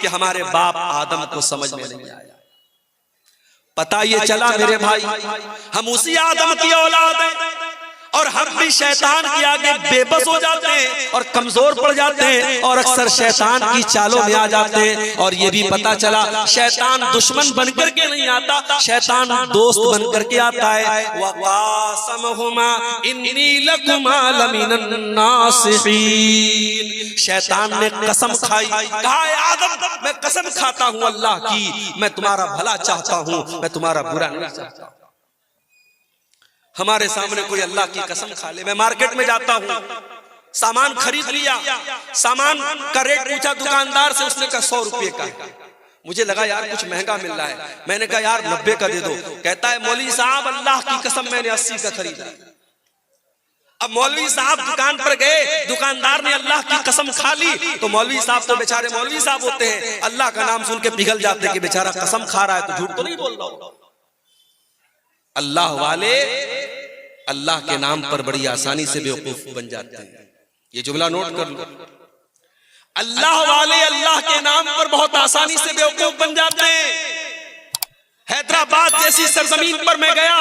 कि हमारे बाप आदम को समझ में नहीं आया। पता ये चला मेरे भाई, हम उसी आदम की औलाद हैं और हम भी शैतान के आगे बेबस हो जाते हैं और कमजोर पड़ जाते हैं और अक्सर शैतान की चालों में आ जाते हैं। और ये भी पता चला शैतान दुश्मन बनकर के नहीं आता, शैतान दोस्त बनकर के आता है। वक़ासमहुमा इन्नी लकुमा लमिनन नासिहीन, शैतान ने कसम खाई, कहा आदम मैं कसम खाता हूं अल्लाह की, मैं तुम्हारा भला चाहता हूं, मैं तुम्हारा बुरा नहीं चाहता। हमारे सामने कोई अल्लाह की कसम खा ले। मैं मार्केट में जाता हूँ, सामान खरीद लिया, सामान का रेट पूछा दुकानदार से, उसने कहा 100 रुपये का है। मुझे लगा यार कुछ महंगा मिल रहा है, मैंने कहा यार 90 का दे दो। कहता है मौलवी साहब अल्लाह की कसम मैंने 80 का खरीदा। अब मौलवी साहब दुकान पर गए, दुकानदार ने अल्लाह की कसम खा ली, तो मौलवी साहब तो बेचारे मौलवी साहब होते हैं, अल्लाह का नाम सुन के पिघल जाते कि बेचारा कसम खा रहा है तो झूठ तो नहीं बोल रहा। अल्लाह वाले अल्लाह के नाम पर बड़ी आसानी से बेवकूफ बन जाते हैं। ये जुमला नोट कर लो, अल्लाह वाले अल्लाह के नाम पर बहुत आसानी से बेवकूफ बन जाते हैं। हैदराबाद जैसी सरजमीन पर मैं गया,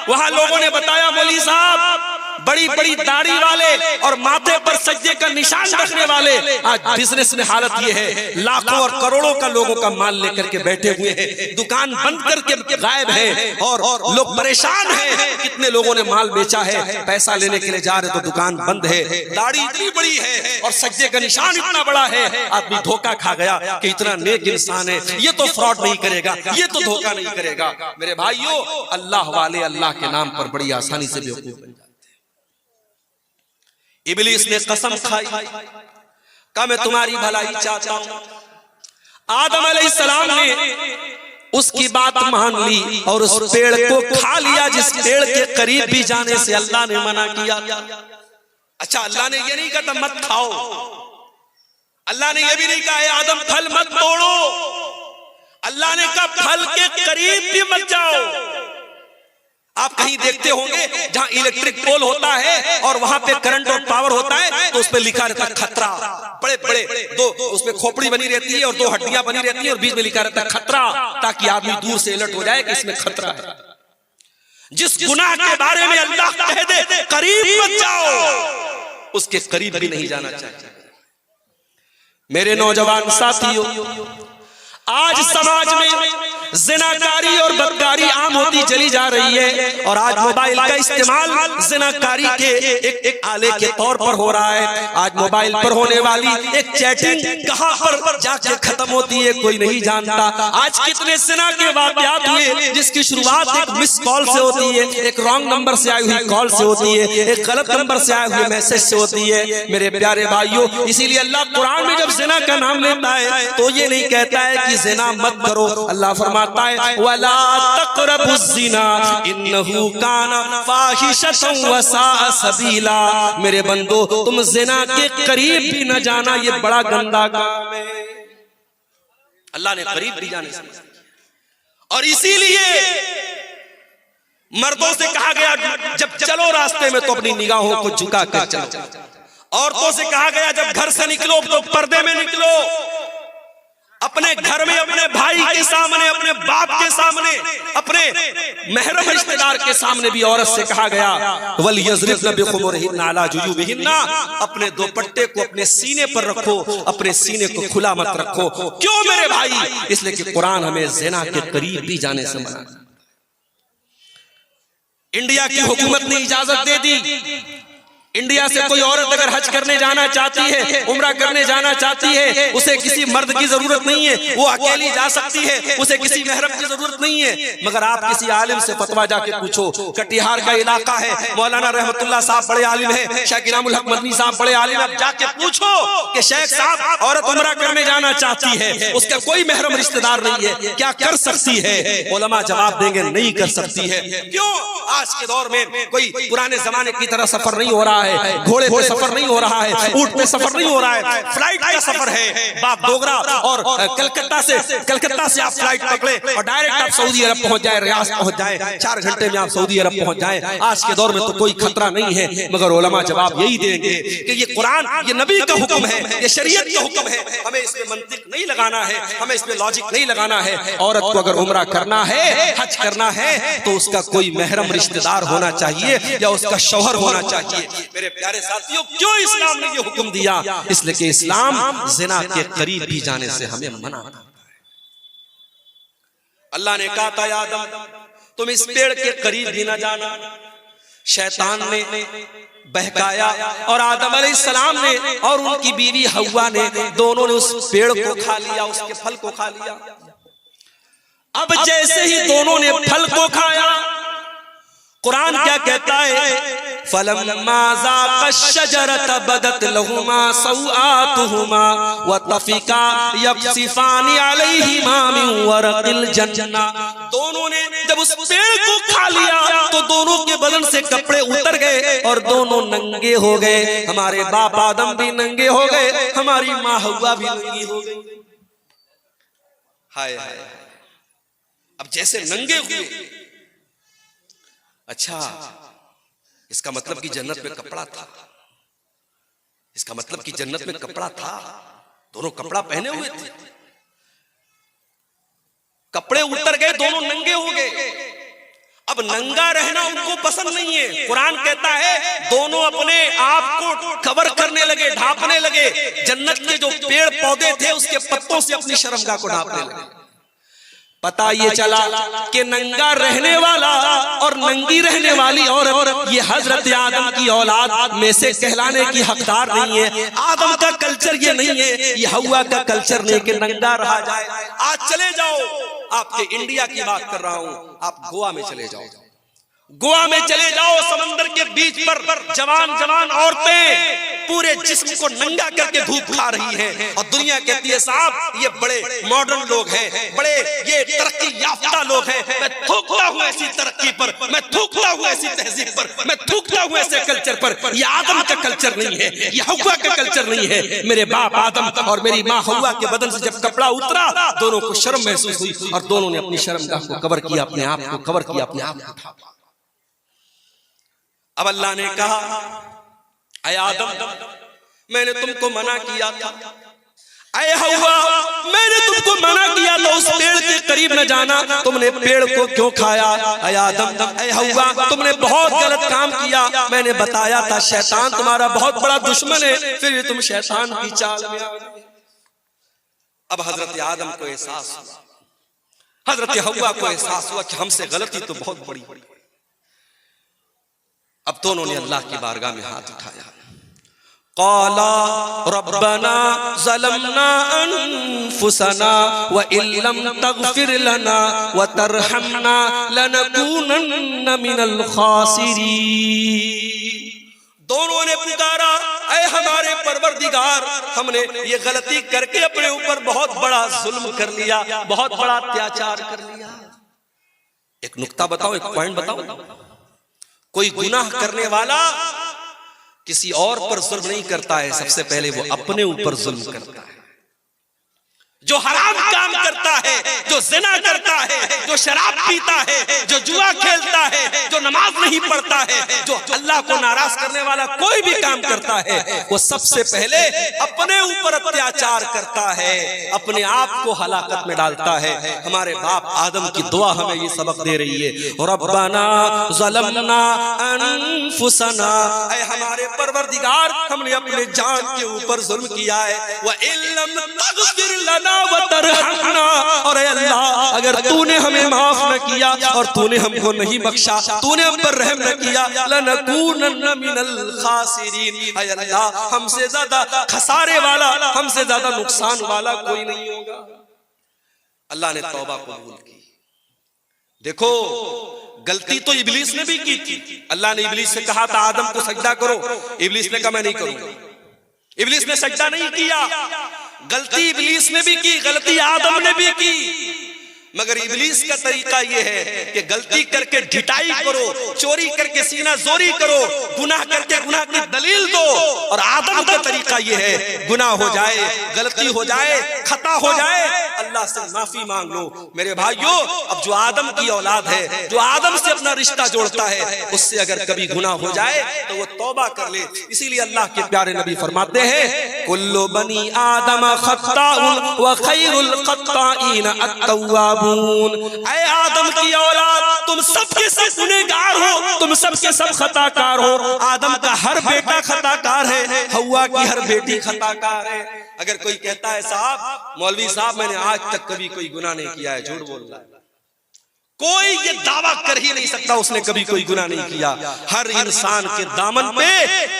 वहां लोगों ने बताया मौलवी साहब बड़ी बड़ी दाढ़ी वाले और माथे पर सज्जे का निशान रखने वाले आज बिजनेस में हालत ये है, लाखों और करोड़ों का लोगों का माल लेकर के बैठे हुए हैं, दुकान बंद करके गायब है और लोग परेशान हैं। कितने लोगों ने माल बेचा है, पैसा लेने के लिए जा रहे तो दुकान बंद है, दाढ़ी इतनी बड़ी है और सज्जे का निशान इतना बड़ा है। आदमी धोखा खा गया कि इतना नेक इंसान है, ये तो फ्रॉड नहीं करेगा, ये तो धोखा नहीं करेगा। मेरे भाइयों अल्लाह वाले अल्लाह के नाम पर बड़ी आसानी से बेवकूफ बन जाते। इब्लीस ने कसम खाई, कहा मैं तुम्हारी भलाई चाहता हूं। आदम अलैहिस्सलाम ने उसकी बात मान ली और उस पेड़ को खा लिया जिस पेड़ के करीब भी जाने से अल्लाह ने मना किया। अच्छा, अल्लाह ने ये नहीं कहा मत खाओ, अल्लाह ने ये भी नहीं कहा आदम फल मत तोड़ो, अल्लाह ने कहा फल के करीब भी मत जाओ। आप कहीं देखते होंगे जहां इलेक्ट्रिक पोल होता है और वहां पे करंट और पावर होता है तो उस पे लिखा रहता है खतरा, बड़े बड़े दो उसमें खोपड़ी बनी रहती है और 2 हड्डियां बनी रहती है और बीच में लिखा रहता है खतरा, ताकि आदमी दूर से अलर्ट हो जाए कि इसमें खतरा है। जिस गुनाह के बारे में अल्लाह कह दे करीब मत जाओ, उसके करीब भी नहीं जाना चाहिए। मेरे नौजवान साथियों, आज समाज में ज़िनाकारी और बदकारी आम होती चली जा रही है और आज मोबाइल का इस्तेमाल ज़िनाकारी के एक आले के तौर पर हो रहा है। आज मोबाइल पर होने वाली एक चैटिंग कहां पर जाके खत्म होती है कोई नहीं जानता। आज कितने ज़िना के वाक़यात हुए जिसकी शुरुआत एक मिस कॉल से होती है, एक रॉन्ग नंबर से आई हुई कॉल से होती है, एक गलत नंबर से आए हुए मैसेज से होती है। मेरे प्यारे भाइयों, इसीलिए अल्लाह कुरान में जब ज़िना का नाम लेता है तो ये नहीं कहता है कि ज़िना मत करो, अल्लाह फरमाता है वला तक़रबुज़्ज़िना इन्नहु काना फ़ाहिशतन व साअ सबीला। मेरे बंदो तुम ज़िना के करीब भी न जाना, ये बड़ा गंदा काम है। अल्लाह ने करीब भी जाने से, और इसीलिए मर्दों से कहा गया जब चलो रास्ते में तो अपनी निगाहों को झुका कर चलो। औरतों से कहा गया जब घर से निकलो तो पर्दे में निकलो। अपने घर में अपने भाई के सामने, अपने बाप के सामने, अपने महरम रिश्तेदार के सामने भी औरत से कहा गया वल यज़रिबन बिखुमुरिहिन्ना अला जुयूबिहिन्ना, अपने दुपट्टे को अपने सीने पर रखो, अपने सीने को खुला मत रखो। क्यों मेरे भाई? इसलिए कि कुरान हमें ज़िना के करीब भी जाने से मना। इंडिया की हुकूमत ने इजाजत दे दी, इंडिया से कोई औरत अगर हज करने जाना चाहती है, उम्रा करने जाना चाहती है, उसे किसी मर्द की जरूरत नहीं है, वो अकेली जा सकती है, उसे किसी महरम की जरूरत नहीं है। मगर आप किसी आलिम से फतवा जाके पूछो, कटिहार का इलाका है, मौलाना रहमतुल्लाह साहब बड़े आलिम है, शेख इनामुल हक मदनी साहब बड़े आलिम है, जाके पूछो कि शेख साहब औरत उम्रा करने जाना चाहती है, उसका कोई महरम रिश्तेदार नहीं है, क्या कर सकती है? उलमा जवाब देंगे नहीं कर सकती है। क्यों? आज के दौर में कोई पुराने जमाने की तरह सफर नहीं हो रहा है, है, घोड़े पे सफर नहीं हो रहा है, ऊंट पे सफर नहीं हो रहा है, फ्लाइट का सफर है बाप डोगरा। और कलकत्ता से आप फ्लाइट पकड़े और डायरेक्ट आप सऊदी अरब पहुंच जाए, रियाद पहुंच जाए, 4 घंटे में आप सऊदी अरब पहुंच जाए। आज के दौर में तो कोई खतरा नहीं है, मगर उलमा जवाब यही देंगे कि ये कुरान, ये नबी का हुक्म है, ये शरीयत का हुक्म है, हमें इसमें मंतिक नहीं लगाना है, हमें इसमें लॉजिक नहीं लगाना है। औरत को अगर उम्रा करना है, हज करना है, तो उसका कोई महरम रिश्तेदार होना चाहिए या उसका शौहर होना चाहिए। मेरे प्यारे साथियों, क्यों इस्लाम ने ये हुक्म दिया? इसलिए कि इस्लाम जिना के करीब भी जाने से हमें मना करता है। अल्लाह ने कहा था, आदम तुम इस पेड़ के करीब भी ना जाना। शैतान ने बहकाया और आदम अलैहिस्सलाम ने और उनकी बीवी हव्वा ने, दोनों ने उस पेड़ को खा लिया, उसके फल को खा लिया। अब जैसे ही दोनों ने फल को खाया, कुरान क्या कहता है? फलम्मा ज़ाक़ा शजरत बदत लहुमा सौआतुहुमा व तफ़िका यक़सिफ़ानि अलैहिमा मिन वरक़िल जन्ना। दोनों ने जब उस पेड़ को खा लिया तो दोनों के बदन से कपड़े उतर गए और दोनों नंगे हो गए। हमारे बाप आदम भी नंगे हो गए, हमारी माँ हव्वा भी नंगी हो गई। हाय हाय, अब जैसे नंगे हुए, अच्छा इसका मतलब कि जन्नत में कपड़ा था, इसका मतलब कि जन्नत में कपड़ा था, दोनों कपड़ा पहने हुए थे, कपड़े उतर गए, दोनों नंगे हो गए। अब नंगा रहना उनको पसंद नहीं है। कुरान कहता है दोनों अपने आप को कवर करने लगे, ढांपने लगे। जन्नत के जो पेड़ पौधे थे उसके पत्तों से अपनी शर्मगाह को ढांपने लगे। पता ये चला कि नंगा रहने वाला और नंगी रहने वाली और ये हजरत आदम की औलाद में से कहलाने की हकदार नहीं है। आदम का कल्चर ये नहीं है, ये हव्वा का कल्चर नहीं कि नंगा रहा जाए। आज चले जाओ, आपके इंडिया की बात कर रहा हूं, आप गोवा में चले जाओ, गोवा में चले जाओ, समंदर के बीच पर जवान जवान औरतें पूरे जिस्म को नंगा करके धूप खा रही हैं और दुनिया कहती है साहब ये बड़े मॉडर्न लोग हैं, बड़े ये तरक्की याफ्ता लोग हैं। मैं थूकता हूँ ऐसी तरक्की पर, मैं थूकता हूँ ऐसी तहजीब पर, मैं थूकता हूँ ऐसे कल्चर पर। ये आदम का कल्चर नहीं है, ये हव्वा का कल्चर नहीं है। मेरे बाप आदम और मेरी माँ हव्वा के बदन से जब कपड़ा उतरा, दोनों को शर्म महसूस हुई और दोनों ने अपनी शर्मगाह को कवर किया, अपने आप को कवर किया, अपने आप को। अब अल्लाह ने कहा, ऐ आदम मैंने तुमको मना किया था, ऐ हव्वा मैंने तुमको मना किया था उस पेड़ के करीब न जाना, तुमने पेड़ को क्यों खाया? ऐ आदम, ऐ हव्वा तुमने बहुत गलत काम किया। मैंने बताया था शैतान तुम्हारा बहुत बड़ा दुश्मन है, फिर तुम शैतान की चाल में आ गए। अब हजरत आदम को एहसास हुआ, हजरत हव्वा को एहसास हुआ कि हमसे गलती तो बहुत बड़ी। अब दोनों ने अल्लाह की बारगाह में हाथ उठाया। क़ाला रब्बना ज़लमना अनफुसना व इल्लम तग़फिर लना व तरहमना लनकूनन्न मिनल ख़ासिरीन। दोनों ने पुकारा, ऐ हमारे परवरदिगार, हमने ये गलती करके अपने ऊपर बहुत बड़ा जुल्म कर लिया, बहुत बड़ा अत्याचार कर लिया। एक नुक्ता बताओ, एक पॉइंट बताओ, कोई गुनाह करने वाला किसी और पर जुल्म नहीं करता है, सबसे पहले वो अपने ऊपर जुल्म करता है। जो हराम काम करता है, जो जिना करता है, जो शराब पीता है, जो जुआ खेलता है, जो नमाज नहीं पढ़ता है, जो अल्लाह को नाराज करने वाला कोई भी काम करता है, वो सबसे पहले अपने ऊपर अत्याचार करता है, अपने आप को हलाकत में डालता है। हमारे बाप आदम की दुआ हमें ये सबक दे रही है, रब्बना ज़लमना अनफुसना, ऐ हमारे परवरदिगार हमने अपने जान के ऊपर जुल्म किया है, व इल्लम तग़फिर लना व तरहमना, और अल्लाह अगर तूने हमें माफ न किया और तूने हमको नहीं बख्शा, तूने हम पर रहम न किया, लनकूनन्न मिनल खासिरीन, ऐ अल्लाह हमसे ज्यादा खसारे वाला, हमसे ज्यादा नुकसान वाला कोई नहीं होगा। अल्लाह ने तौबा कबूल की। देखो गलती तो इब्लीस ने भी की थी। अल्लाह ने इब्लीस से कहा था आदम को सजदा करो, इब्लीस ने कहा मैं नहीं करूंगा, इब्लीस ने सजदा नहीं किया। गलती इब्लीस ने भी की, गलती आदम ने भी की, मगर इब्लीस का तरीका ये है कि गलती करके ढिठाई करो, चोरी करके सीना जोरी करो, गुनाह करके गुनाह की दलील दो। और आदम का तरीका ये है, गुनाह हो जाए, गलती हो जाए, खता हो जाए, अल्लाह से माफी मांग लो। मेरे भाइयों, अब जो आदम की औलाद है, जो आदम से अपना रिश्ता जोड़ता है, उससे अगर कभी गुनाह हो जाए तो वो तौबा कर ले। इसीलिए अल्लाह के प्यारे नबी फरमाते हैं, कुल्लु बनी आदम खत्ताउन व खैरुल खत्ताइन अत-तव्वाबून। ऐ आदम की औलाद, तुम सबके सब गुनहगार हो, तुम सबके सब खताकार हो। आदम का हर बेटा खताकार है, हव्वा की हर बेटी खताकार है। अगर कोई कहता है साहब, मौलवी साहब मैंने आज तक कभी कोई गुनाह नहीं किया है, झूठ बोल रहा है। कोई ये दावा कर ही नहीं सकता उसने कभी कोई गुनाह नहीं किया। हर इंसान के दामन पे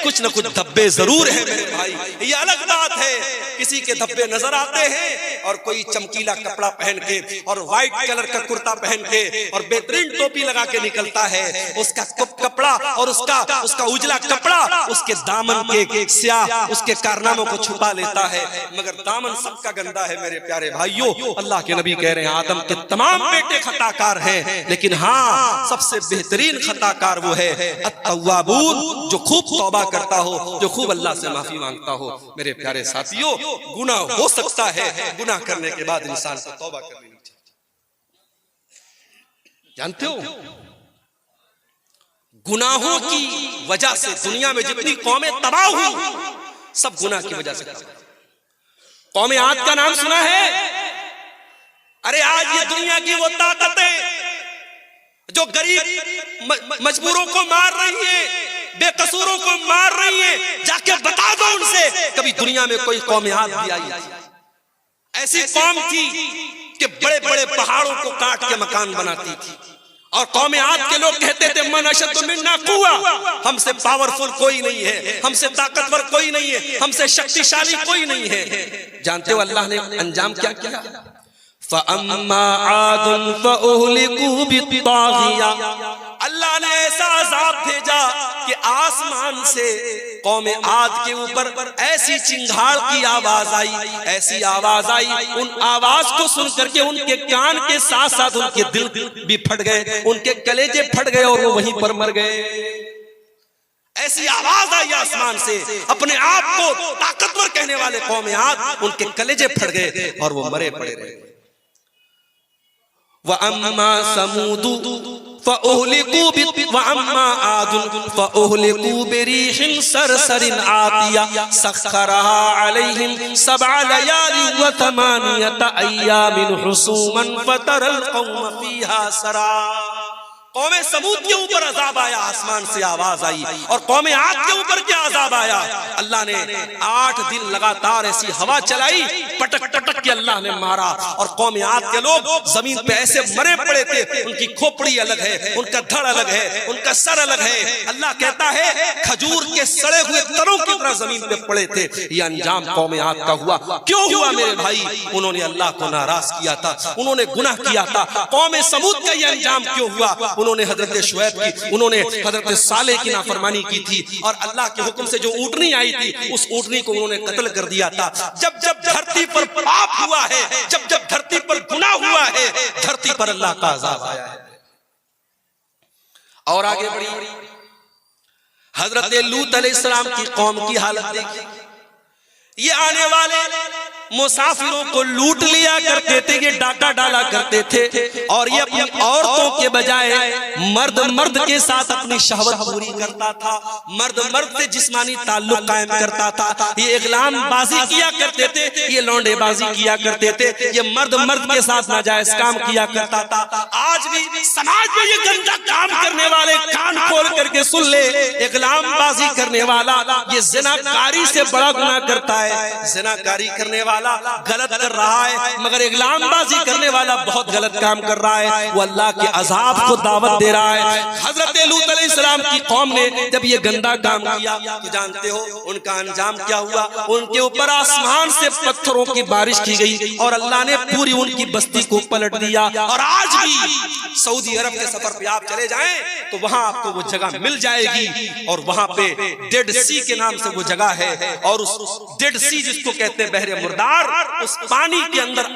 कुछ न कुछ धब्बे जरूर है मेरे भाई। ये अलग बात है, किसी के धब्बे नजर आते हैं और कोई चमकीला कपड़ा पहन के और व्हाइट कलर का कुर्ता पहन के और बेहतरीन टोपी लगा के निकलता है, उसका कपड़ा और उसका उजला कपड़ा उसके दामन के स्याह उसके कारनामों को छुपा लेता है। मगर दामन सबका गंदा है मेरे प्यारे भाइयों। अल्लाह के नबी कह रहे हैं, आदम के तमाम बेटे खताकार हैं, लेकिन हाँ, सबसे बेहतरीन खताकार वो है अत-तव्वाबून, जो खूब तौबा करता हो, जो खूब अल्लाह से माफी मांगता हो। मेरे प्यारे साथियों, गुनाह हो सकता है, गुनाह करने के बाद इंसान को तौबा कर लेनी चाहिए। जानते हो, गुनाहों की वजह से दुनिया में जितनी कौमें तबाह हुई, सब गुनाह की वजह से। कौमे आद का नाम सुना है? अरे आज ये दुनिया की वो ताकतें जो गरीब मजबूरों को मार रही है, बेकसूरों को मार रही है, जाके बता दो उनसे कभी दुनिया में कोई कौम आद भी आई? ऐसी कौम थी कि बड़े बड़े पहाड़ों को काट के मकान बनाती थी, और कौम आद के लोग कहते थे मन अशद्दु मिन्ना कुव्वा, हमसे पावरफुल कोई नहीं है, हमसे ताकतवर कोई नहीं है, हमसे शक्तिशाली कोई नहीं है। जानते हो अल्लाह ने अंजाम क्या किया? फ़अम्मा आदुन फ़उहलिकू बित्ताग़िया, अल्लाह ने ऐसा अज़ाब भेजा कि आसमान से कौम आद के ऊपर ऐसी चिंगाड़ की आवाज आई, ऐसी आवाज आई, उन आवाज को सुन करके उनके कान के साथ साथ उनके दिल भी फट गए, उनके कलेजे फट गए और वो वहीं पर मर गए। ऐसी आवाज आई आसमान से, अपने आप को ताकतवर कहने वाले कौम आद, उनके कलेजे फट गए और वो मरे पड़े रहे। वअम्मा समूदु वअम्मा आदुन फ़उहलिकू बिरीहिन सरसरिन आतिया सख्खरहा अलैहिम सबअ लयालिन व थमानियत अय्यामिन हुसूमन फतरल कौम फीहा सरा। कौमे समूद के ऊपर अजाब आया, आसमान से आवाज आई, और कौमे आद के ऊपर क्या अजाब आया? अल्लाह ने 8 दिन लगातार ऐसी हवा चलाई, पटक पटक के अल्लाह ने मारा, और कौमे आद के लोग जमीन पे ऐसे मरे पड़े थे। उनकी खोपड़ी अलग है, उनका धड़ अलग है, उनका सर अलग है। अल्लाह कहता है खजूर के सड़े हुए तरों की तरह जमीन पे पड़े थे। ये अंजाम कौमे आद का हुआ। क्यों हुआ मेरे भाई? उन्होंने अल्लाह को नाराज किया था, उन्होंने गुनाह किया था। कौमे समूद का ये अंजाम क्यों हुआ? उन्होंने हजरत शुएब की, उन्होंने हजरत सालेह की नाफरमानी की थी, और अल्लाह के हुक्म से जो ऊँटनी आई थी उस ऊँटनी को उन्होंने कत्ल कर दिया था। जब जब धरती पर पाप हुआ है, जब जब धरती पर गुनाह हुआ है, धरती पर अल्लाह का अज़ाब आया है। और आगे बढ़ी, हजरत लूत अलैहिस्सलाम की कौम की हालत देखी। ये आने वाले मुसाफिरों को लूट लिया करते थे, ये डाका डाला करते थे, और ये अपनी औरतों के बजाय मर्द मर्द के साथ अपनी शहवत पूरी करता था, मर्द मर्द से जिस्मानी ताल्लुक कायम करता था। ये इग़लाम बाजी किया करते थे, ये लौंडेबाजी किया करते थे, ये मर्द मर्द के साथ नाजायज काम किया करता था। आज भी समाज में ये गंदा काम करने वाले कान खोल करके सुन ले, इग़लाम बाजी करने वाला ये ज़िनाकारी से बड़ा गुनाह करता है। ज़िनाकारी करने वाला गलत कर रहा है, मगर इग़लामबाजी करने वाला बहुत गलत काम कर रहा है, वो अल्लाह के अजाब को दावत दे रहा है। हजरत लूत अलैहिस्सलाम की कौम ने जब ये गंदा काम किया तो जानते हो उनका अंजाम क्या हुआ? उनके ऊपर आसमान से पत्थरों की बारिश की गई और अल्लाह ने पूरी उनकी बस्ती को पलट दिया। और आज भी सऊदी अरब के सफर पे आप चले जाएं तो वहां आपको वो जगह मिल जाएगी, और वहां पे डेड सी के नाम से वो जगह है, और उस डेड सी जिसको कहते हैं बहरे मुर्दार, उस पानी के अंदर